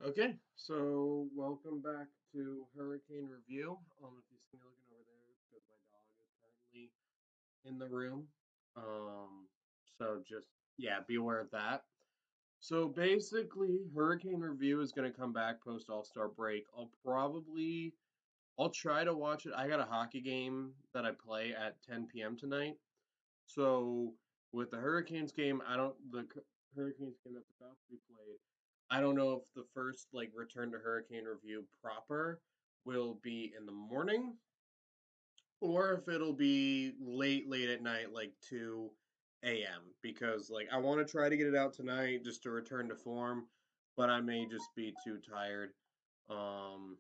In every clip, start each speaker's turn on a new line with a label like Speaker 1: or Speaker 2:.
Speaker 1: Okay, so welcome back to Hurricane Review. If you see me looking over there, it's because my dog is currently in the room. Um, so just yeah, be aware of that. So basically, Hurricane Review is gonna come back post All Star break. I'll try to watch it. I got a hockey game that I play at 10 p.m. tonight. So with the Hurricanes game, I don't the Hurricanes game that's about to be played. I don't know if the first like return to Hurricane review proper will be in the morning or if it'll be late at night, like 2 a.m. Because like I want to try to get it out tonight just to return to form, but I may just be too tired um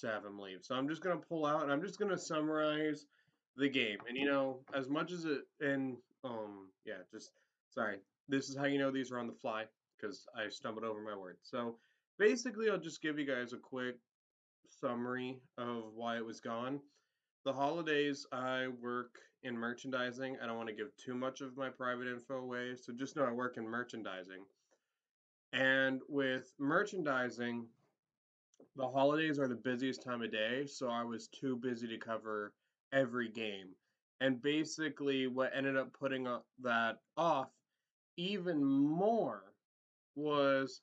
Speaker 1: to have him leave. So I'm just gonna pull out and I'm just gonna summarize the game. And as much as it and yeah, just sorry. This is how you know these are on the fly because I stumbled over my words. So basically, I'll just give you guys a quick summary of why it was gone. The holidays, I work in merchandising. I don't want to give too much of my private info away, so just know I work in merchandising. And with merchandising, the holidays are the busiest time of day, so I was too busy to cover every game. And basically, what ended up putting that off even more was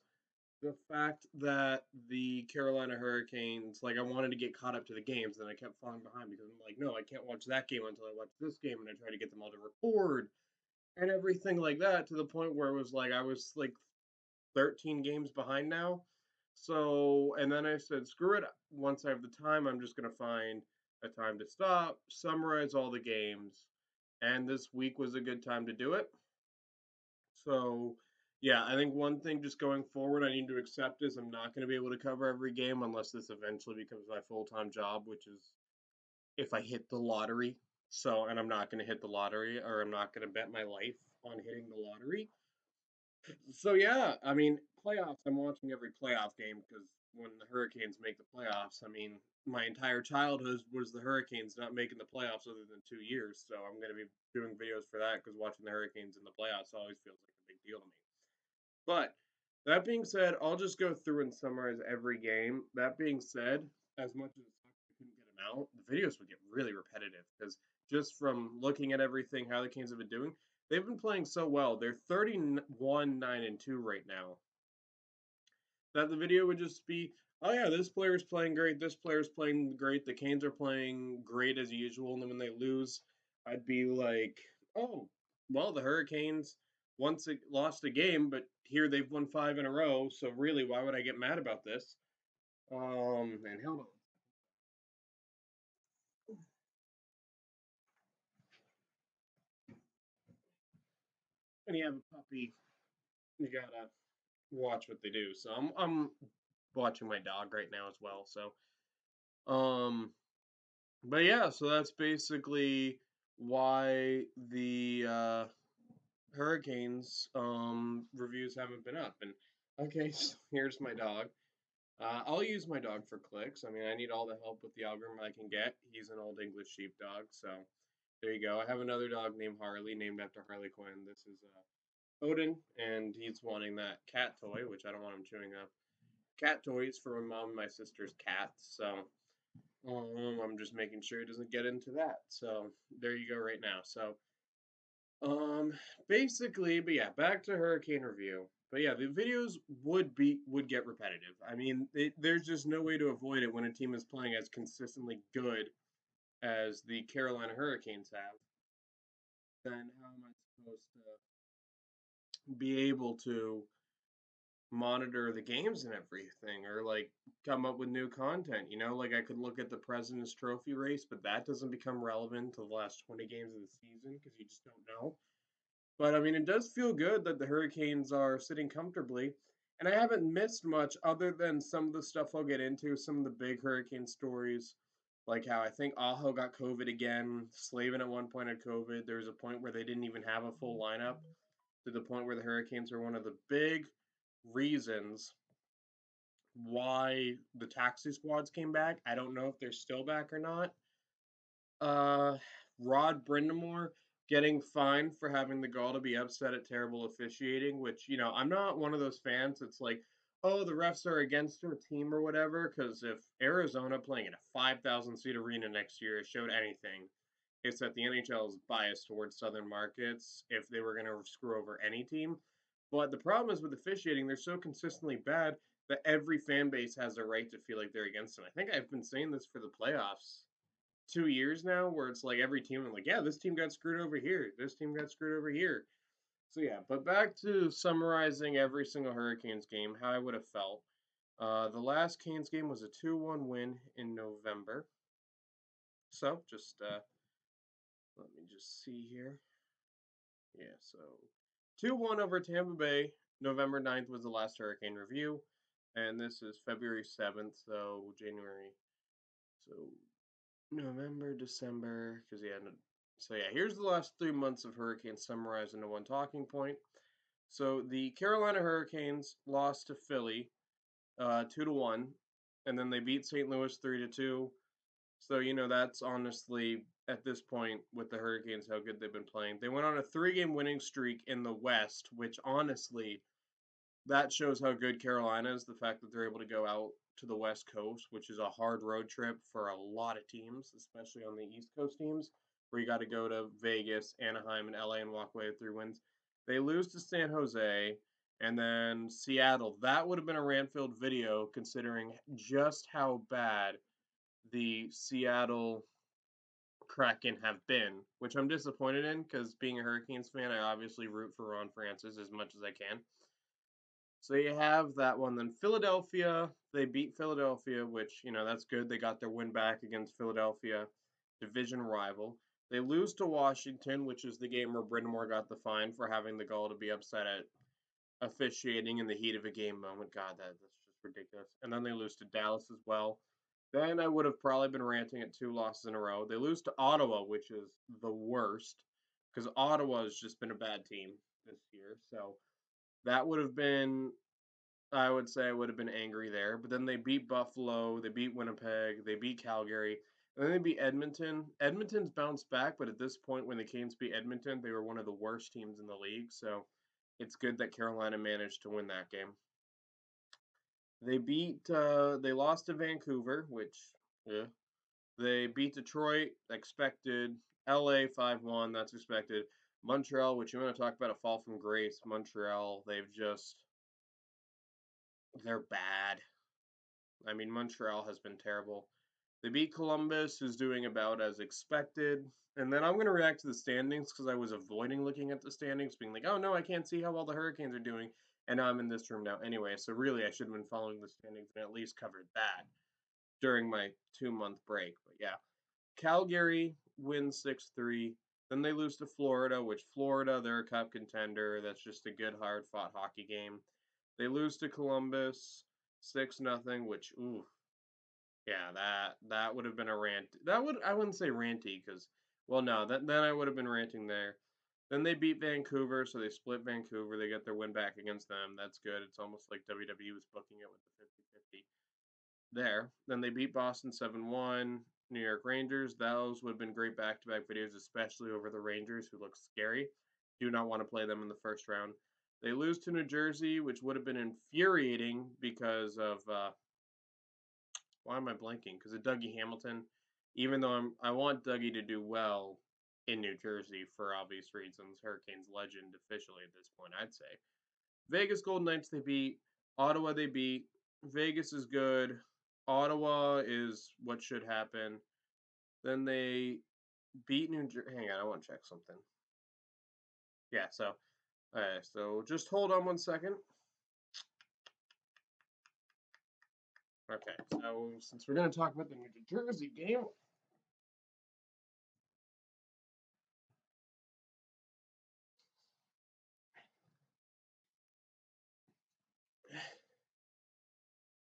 Speaker 1: the fact that the Carolina Hurricanes, like, I wanted to get caught up to the games, and I kept falling behind because I'm like, no, I can't watch that game until I watch this game, and I try to get them all to record and everything like that to the point where it was like I was like 13 games behind now. So, and then I said, screw it. Once I have the time, I'm just going to find a time to stop, summarize all the games. And this week was a good time to do it. So, yeah, I think one thing just going forward I need to accept is I'm not going to be able to cover every game unless this eventually becomes my full time job, which is if I hit the lottery. So, and I'm not going to hit the lottery or I'm not going to bet my life on hitting the lottery. So yeah, I mean playoffs. I'm watching every playoff game because when the Hurricanes make the playoffs, I mean my entire childhood was the Hurricanes not making the playoffs other than 2 years. So I'm going to be doing videos for that because watching the Hurricanes in the playoffs always feels like a big deal to me. But that being said, I'll just go through and summarize every game. That being said, as much as it sucks I couldn't get them out, the videos would get really repetitive because just from looking at everything, how the Canes have been doing, they've been playing so well. They're 31 9 and 2 right now. That the video would just be, oh yeah, this player's playing great, this player's playing great, the Canes are playing great as usual, and then when they lose, I'd be like, oh, well, the Hurricanes once it lost a game, but here they've won five in a row, so really, why would I get mad about this? And hold on. When you have a puppy, you gotta watch what they do. So I'm watching my dog right now as well. So um, but yeah, so that's basically why the Hurricanes reviews haven't been up. And okay, so here's my dog. I'll use my dog for clicks. I mean, I need all the help with the algorithm I can get. He's an old English sheepdog, so there you go. I have another dog named Harley, named after Harley Quinn. This is Odin, and he's wanting that cat toy, which I don't want him chewing up. Cat toys for my mom and my sister's cats, so I'm just making sure he doesn't get into that. So there you go, right now. So um, basically, but yeah, back to Hurricane Review. But yeah, the videos would get repetitive. I mean, there's just no way to avoid it when a team is playing as consistently good as the Carolina Hurricanes have. Then how am I supposed to be able to monitor the games and everything, or like come up with new content? Like I could look at the President's Trophy race, but that doesn't become relevant to the last 20 games of the season because you just don't know. But I mean, it does feel good that the Hurricanes are sitting comfortably. And I haven't missed much other than some of the stuff I'll get into, some of the big Hurricane stories, like how I think Aho got COVID again. Slavin at one point had COVID. There was a point where they didn't even have a full lineup, to the point where the Hurricanes are one of the big reasons why the taxi squads came back. I don't know if they're still back or not. Uh, Rod Brindamore getting fined for having the gall to be upset at terrible officiating, which, I'm not one of those fans. It's like, oh, the refs are against our team or whatever. Because if Arizona playing in a 5,000 seat arena next year showed anything, it's that the NHL is biased towards southern markets if they were going to screw over any team. But the problem is with officiating, they're so consistently bad that every fan base has a right to feel like they're against them. I think I've been saying this for the playoffs 2 years now, where it's like every team, I'm like, yeah, this team got screwed over here. This team got screwed over here. So yeah, but back to summarizing every single Hurricanes game, how I would have felt. The last Canes game was a 2-1 win in November. So just let me just see here. Yeah, so 2-1 over Tampa Bay. November 9th was the last Hurricane review. And this is February 7th, so January. So November, December, because yeah, so yeah, here's the last 3 months of Hurricanes summarized into one talking point. So the Carolina Hurricanes lost to Philly, 2-1, and then they beat St. Louis 3-2. So that's honestly at this point with the Hurricanes how good they've been playing. They went on a 3-game winning streak in the West, which honestly that shows how good Carolina is. The fact that they're able to go out to the West Coast, which is a hard road trip for a lot of teams, especially on the East Coast teams, where you got to go to Vegas, Anaheim, and LA and walk away with 3 wins. They lose to San Jose and then Seattle. That would have been a Ranfield video considering just how bad the Seattle Kraken have been, which I'm disappointed in because being a Hurricanes fan, I obviously root for Ron Francis as much as I can. So you have that one. Then Philadelphia, they beat Philadelphia, which, that's good. They got their win back against Philadelphia, division rival. They lose to Washington, which is the game where Brind'Amour got the fine for having the goal to be upset at officiating in the heat of a game moment. God, that's just ridiculous. And then they lose to Dallas as well. Then I would have probably been ranting at 2 losses in a row. They lose to Ottawa, which is the worst, because Ottawa has just been a bad team this year. So that would have been, I would say I would have been angry there. But then they beat Buffalo, they beat Winnipeg, they beat Calgary, and then they beat Edmonton. Edmonton's bounced back, but at this point, when the Canes beat Edmonton, they were one of the worst teams in the league. So it's good that Carolina managed to win that game. They lost to Vancouver, which, yeah. They beat Detroit, expected. LA 5-1, that's expected. Montreal, which you want to talk about a fall from grace. Montreal, they're bad. I mean, Montreal has been terrible. They beat Columbus, who's doing about as expected. And then I'm going to react to the standings because I was avoiding looking at the standings, being like, oh no, I can't see how well the Hurricanes are doing. And now I'm in this room now anyway. So really, I should have been following the standings and at least covered that during my 2-month break. But yeah, Calgary wins 6-3. Then they lose to Florida, which Florida, they're a cup contender. That's just a good, hard fought hockey game. They lose to Columbus 6-0, which, ooh, yeah, that would have been a rant. I wouldn't say ranty because, well, no, then I would have been ranting there. Then they beat Vancouver, so they split Vancouver. They get their win back against them. That's good. It's almost like WWE was booking it with the 50-50 there. Then they beat Boston 7-1. New York Rangers. Those would have been great back-to-back videos, especially over the Rangers, who look scary. Do not want to play them in the first round. They lose to New Jersey, which would have been infuriating because of why am I blanking? Because of Dougie Hamilton. Even though I want Dougie to do well in New Jersey for obvious reasons. Hurricanes legend officially at this point, I'd say. Vegas Golden Knights they beat. Ottawa they beat. Vegas is good. Ottawa is what should happen. Then they beat New Jersey. Hang on, I want to check something. Yeah, so just hold on 1 second. Okay, so since we're going to talk about the New Jersey game,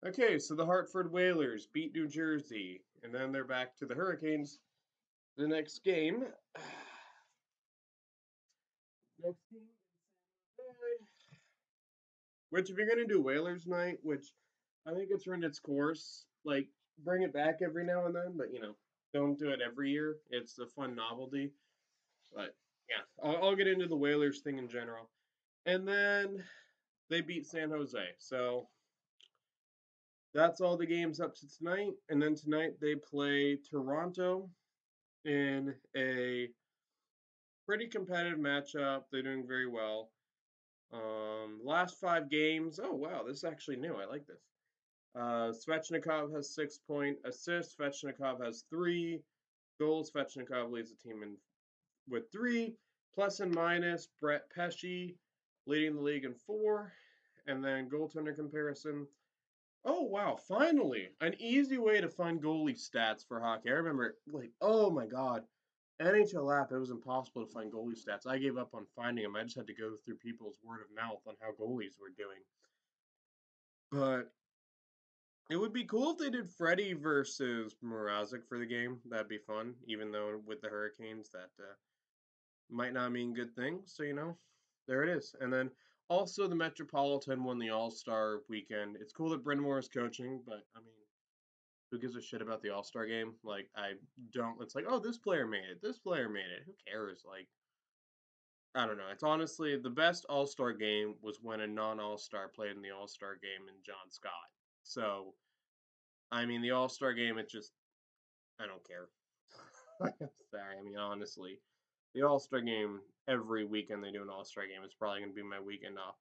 Speaker 1: okay, so the Hartford Whalers beat New Jersey, and then they're back to the Hurricanes. The next game. Next game which if you're gonna do Whalers night, which I think it's run its course, like bring it back every now and then, but don't do it every year. It's a fun novelty. But yeah, I'll get into the Whalers thing in general. And then they beat San Jose. So That's all the games up to tonight. And then tonight they play Toronto in a pretty competitive matchup. They're doing very well. Last 5 games. Oh wow, this is actually new. I like this. Svechnikov has 6 point assists. Svechnikov has 3 goals. Svechnikov leads the team in with 3. Plus and minus. Brett Pesce leading the league in 4. And then goaltender comparison. Oh wow, finally an easy way to find goalie stats for hockey. I remember like, oh my god, NHL app, it was impossible to find goalie stats. I gave up on finding them. I just had to go through people's word of mouth on how goalies were doing. But it would be cool if they did Freddie versus Mrazek for the game. That'd be fun, even though with the Hurricanes that might not mean good things. So there it is. And then also the Metropolitan won the All Star weekend. It's cool that Bryn Moore is coaching, but I mean, who gives a shit about the All Star game? Like I don't. It's like, oh, this player made it. This player made it. Who cares? Like I don't know. It's honestly the best All Star game was when a non All Star played in the All Star game in John Scott. So I mean, the All Star game, it just I don't care. Sorry. I mean, honestly, the All Star game every weekend they do an All Star game. It's probably gonna be my weekend off.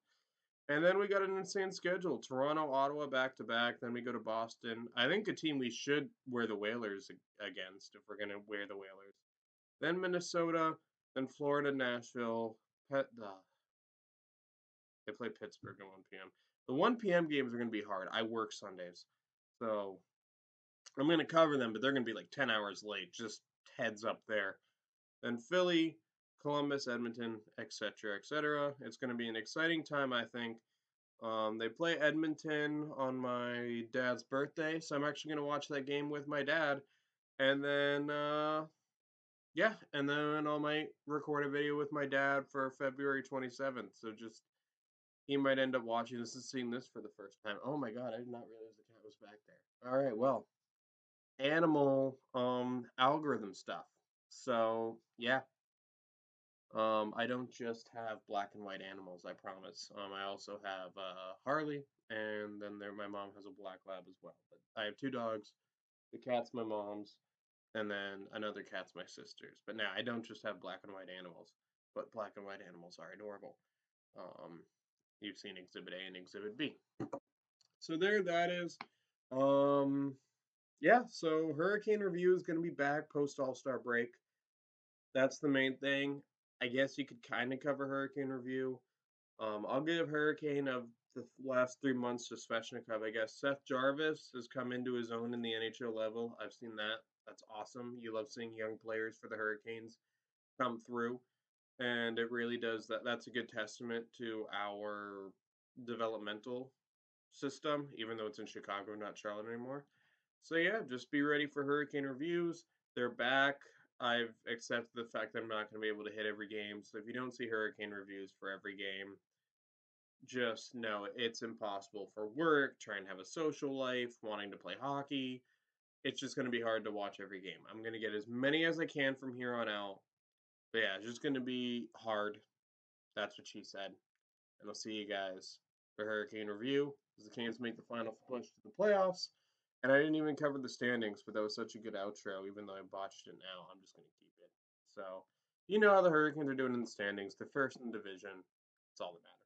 Speaker 1: And then we got an insane schedule: Toronto, Ottawa, back to back. Then we go to Boston. I think a team we should wear the Whalers against if we're gonna wear the Whalers. Then Minnesota, then Florida, Nashville. They play Pittsburgh at 1 p.m. The 1 p.m. games are gonna be hard. I work Sundays, so I'm gonna cover them, but they're gonna be like 10 hours late. Just heads up there. Then Philly, Columbus, Edmonton, etc., etc. It's gonna be an exciting time, I think. They play Edmonton on my dad's birthday, so I'm actually gonna watch that game with my dad. And then, yeah, and then I might record a video with my dad for February 27th. So just he might end up watching this and seeing this for the first time. Oh my god, I did not realize the cat was back there. All right, well, animal algorithm stuff. So yeah, I don't just have black and white animals, I promise. I also have Harley, and then my mom has a black lab as well. But I have 2 dogs. The cat's my mom's, and then another cat's my sister's. But now I don't just have black and white animals, but black and white animals are adorable. Um, you've seen Exhibit A and Exhibit B. So there, that is. Um, yeah. So Hurricane Review is going to be back post All Star break. That's the main thing. I guess you could kind of cover Hurricane Review. I'll give Hurricane of the last 3 months to Svechnikov. I guess Seth Jarvis has come into his own in the NHL level. I've seen that. That's awesome. You love seeing young players for the Hurricanes come through, and it really does that. That's a good testament to our developmental system, even though it's in Chicago, not Charlotte anymore. So yeah, just be ready for Hurricane reviews. They're back. I've accepted the fact that I'm not going to be able to hit every game. So if you don't see Hurricane reviews for every game, just know it's impossible for work, trying to have a social life, wanting to play hockey. It's just going to be hard to watch every game. I'm going to get as many as I can from here on out. But yeah, it's just going to be hard. That's what she said. And I'll see you guys for Hurricane Review as the Canes make the final push to the playoffs. And I didn't even cover the standings, but that was such a good outro. Even though I botched it now, I'm just going to keep it. So, you know how the Hurricanes are doing in the standings. They're first in the division. It's all that matters.